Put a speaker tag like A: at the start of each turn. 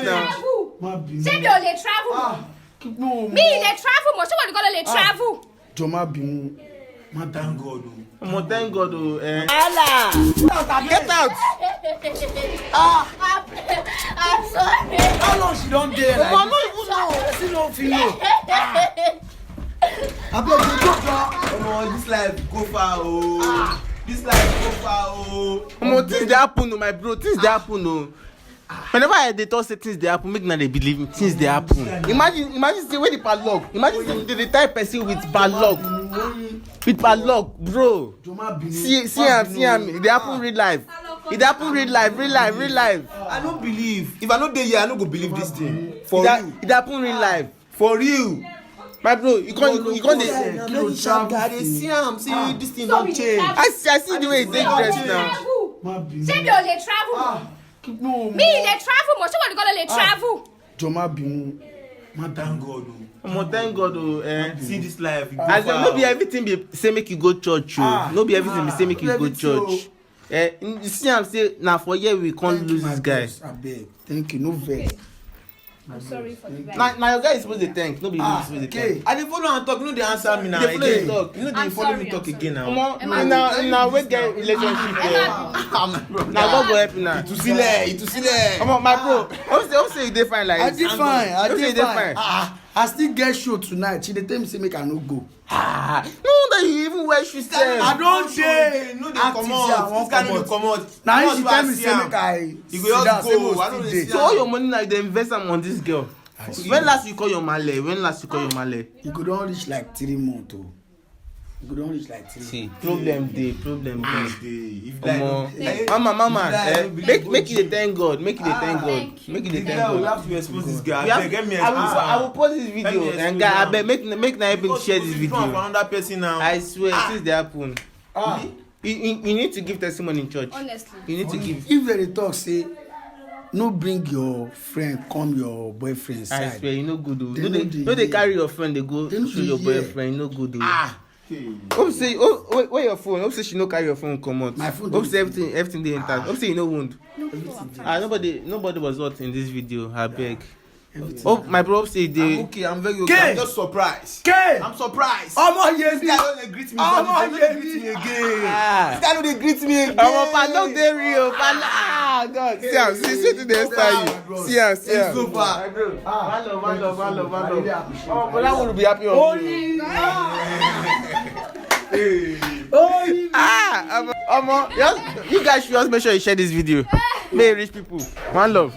A: now.
B: Say me only travel.
A: No.
B: Me they travel. Mo, so what you gonna travel?
A: Joma bimu. Ma thank God.
C: Mo thank God.
A: Allah. Get out.
B: I'm sorry.
A: How long she don't there? Like
C: I'm not even know.
A: she don't feel no. I beg you go
C: This life go far, oh. This life go far, oh. Things they happen, oh, my bro. Things they happen, oh. Whenever they talk say things they happen, make na they believe me. Things they happen. Imagine say where the padlock. Imagine the type person with padlock. With padlock, bro. See him. They happen real life. It happen real life.
D: I don't believe. If I not there, I don't go believe this thing. For you.
C: It happen real life.
D: For you.
C: My bro, you can't.
D: They see him. See this thing don't change.
C: I see the way he take dress now.
B: Say me only travel.
A: No.
B: Me they travel. Mo, so what you gonna travel?
A: Joma bimu. Ma thank God.
C: Mo thank God.
D: See this life.
C: As no be everything be say make you go church. No be everything be say make you go church. You see am say na for here we can't lose this guy.
A: Abeg. Thank you. No vex.
B: I'm sorry for the guy.
C: Now your guy is supposed to thank. Nobody is supposed to thank.
D: I dey follow and talk. You know they answer me now.
C: They follow
D: again.
C: you talk.
D: You know
B: I'm
D: they follow me
B: sorry,
D: talk
B: I'm
D: again now.
C: Now we get relationship. Now God go help you now.
D: Ìtúsílẹ̀.
C: My bro, hope say you dey fine like
A: I
C: this.
A: did fine. I
C: Hope say you
A: did
C: dey
A: fine. I still get show tonight. She dey tell me say make I no go.
C: No that you even wear shoes sef.
A: I don't dey.
D: No dey comot. This guy no dey comot.
A: Now she tell me say make I
D: You go just go. I don't dey
C: So all your money now you dey invest am on this girl. When last you call your male?
A: You go don reach like 3 months oh. You go don reach like 3 months.
C: See, problem dey.
D: If like
C: Mama, make you dey thank God. Make you dey thank God. Make you dey thank
D: we
C: God.
D: have to expose this guy.
C: We have-
D: Get me
C: I will post this video and guy, I beg make na help share this video.
D: Another person now.
C: I swear, things dey happen. You need to give testimony in church.
B: Honestly.
C: You need to give.
A: If they talk say no bring your friend come your boyfriend
C: I
A: side.
C: swear, you no good o.
A: They
C: No
A: no
C: dey
A: dey
C: no dey
A: hear.
C: carry your friend dey go
A: They no
C: show
A: dey
C: your
A: hear.
C: boyfriend. No good o. Hope say where your phone? Hope say she no carry your phone comot.
A: My phone
C: Hope
A: dey
C: say everything dey intact. Hope say you no wound.
B: No,
C: Nobody was hurt in this video. Abeg. Oh, my bro say dey.
D: Okay, I'm very okay.
A: K.
D: I'm just surprised.
A: K.
D: I'm surprised.
A: Omo
D: This
A: yebi.
D: guy don't dey greet me.
A: Omo
D: This guy don't dey greet me
A: yebi.
D: again.
C: Ah.
D: This guy don't dey greet me again.
C: Padlock dey real. God. See am. See to the hairstyle. See am.
D: It's so far.
C: My bro. One love. Oh, but that would be happy on you. You guys should just make sure you share this video. May it reach people. One love.